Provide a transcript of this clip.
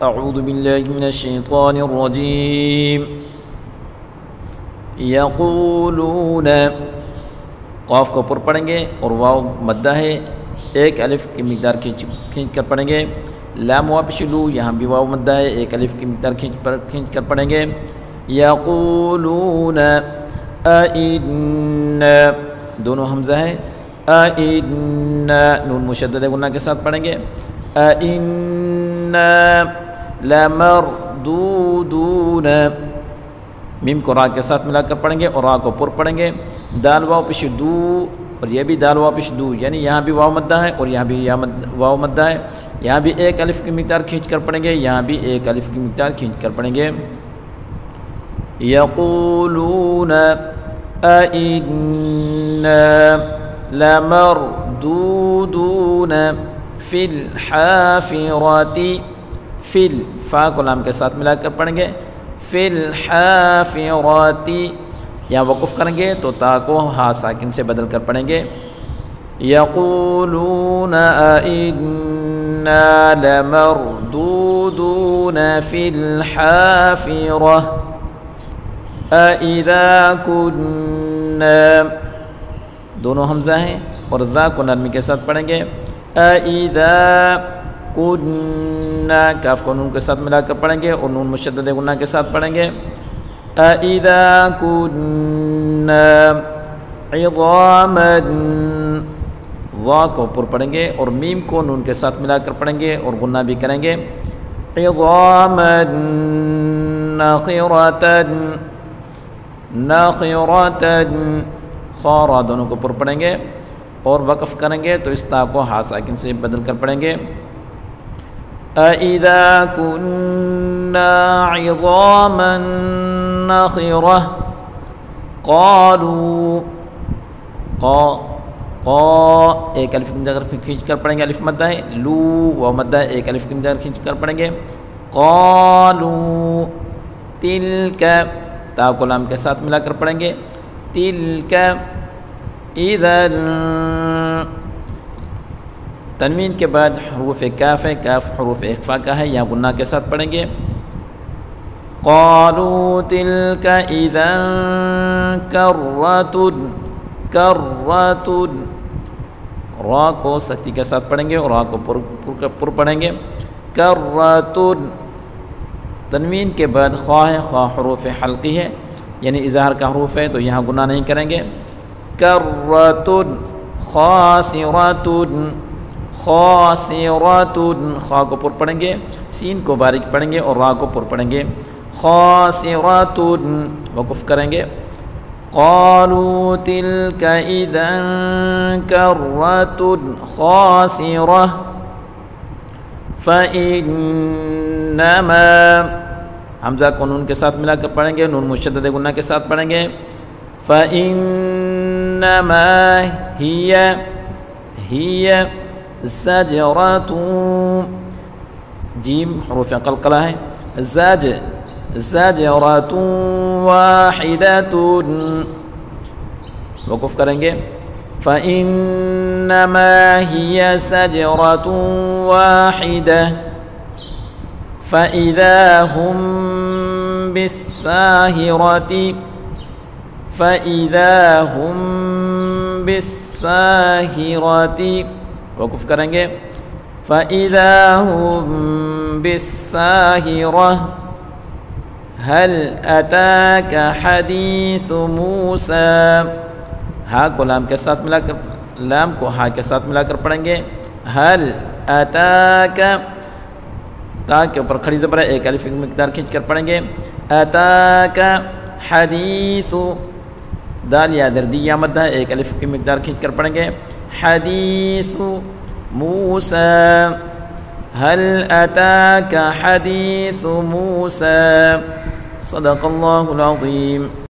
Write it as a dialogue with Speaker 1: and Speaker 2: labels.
Speaker 1: اعوذ باللہ من الشیطان الرجیم یقولون قاف کو پر پڑھیں گے اور واو مدہ ہے، ایک الف کی مقدار کھینچ کر پڑھیں گے. لام واپس لو، یہاں بھی واو مدہ ہے، ایک الف کی مقدار کھینچ کر پڑھیں گے. یقولون ائنا، دونوں حمزہ ہے. ائنا نون مشدد غنہ کے ساتھ پڑھیں گے. ائنا لمردودون، میم کو را کے ساتھ ملا کر پڑھیں گے اور را کو پر پڑھیں گے. دال واو پیش دو، اور یہ بھی دال واو پیش دو، یعنی یہاں بھی واو مدہ ہے اور یہاں بھی واو مدہ ہے. یہاں بھی ایک الف کی مقدار کھینچ کر پڑھیں گے، یہاں بھی ایک الف کی مقدار کھینچ کر پڑھیں گے. یقولون ائنا لمردودون فی الحافرۃ، فی الفا کو لام کے ساتھ ملا کر پڑھیں گے. فی الحافرۃ، یہاں وقف کریں گے تو تا کو ہا ساکن سے بدل کر پڑھیں گے. یقولون ائنا لمردودون فی الحافرۃ اذا کنا، دونوں حمزہ ہیں اور ذا کو نرمی کے ساتھ پڑھیں گے. اذا کنا، کاف کو نون کے ساتھ ملا کر پڑھیں گے اور نون مشدد غنہ کے ساتھ پڑھیں گے. اذا کنا عظاما، وا کو پر پڑھیں گے اور میم کو نون کے ساتھ ملا کر پڑھیں گے اور غنہ بھی کریں گے. عظاما نخرۃ، نخرۃ، خارا دونوں کو پر پڑھیں گے اور وقف کریں گے تو اس تا کو ہا ساکن سے بدل کر پڑھیں گے. اذا كنا عظاما نخرة قالوا، ایک الف کی مقدار کھینچ کر پڑھیں گے، الف مدہ ہے. لو و مدہ ہے، ایک الف کی مقدار کھینچ کر پڑھیں گے. قالوا تلک، تا کو لام کے ساتھ ملا کر پڑھیں گے. تلک اذا، تنوین کے بعد حروف کاف ہے، کاف حروف اخفا کا ہے، یہاں غنہ کے ساتھ پڑھیں گے. قالوا تلک اذا کرۃ، کرۃ، را کو سختی کے ساتھ پڑھیں گے اور را کو پر پڑھیں گے. کرۃ، تنوین کے بعد خواہ ہے، خواہ حروف حلقی ہے یعنی اظہار کا حروف ہے تو یہاں گناہ نہیں کریں گے. کرۃ خاسرۃ، خاسرۃ، خا کو پر پڑھیں گے، سین کو باریک پڑھیں گے اور را کو پر پڑھیں گے. خاسرۃ، وقف کریں گے. قالوا تلک اذا کرۃ خاسرۃ فانما، حمزہ کو نون کے ساتھ ملا کر پڑھیں گے، نون مشدد غنہ کے ساتھ پڑھیں گے. فانما ہی زجرۃ، جیم حروف قلقلہ ہے. زجرۃ واحدۃ، وقف کریں گے. فانما ہی زجرۃ واحدۃ فاذا هم بالساہرۃ، فاذا هم بالساہرۃ، وقف کریں گے. فاذا هم بالساہرۃ هل اتاك حدیث موسیٰ، ہا کو لام کے ساتھ ملا کر، لام کو ہا کے ساتھ ملا کر پڑھیں گے. هل اتاك، تا کے اوپر کھڑی زبر ہے، ایک الف مقدار کھینچ کر پڑھیں گے. اتاك حدیث، دال یا دردی یا مدہ ہے، ایک الف کی مقدار کھینچ کر پڑھیں گے. حدیث موسیٰ، هل اتاك حدیث موسیٰ. صدق اللہ العظیم.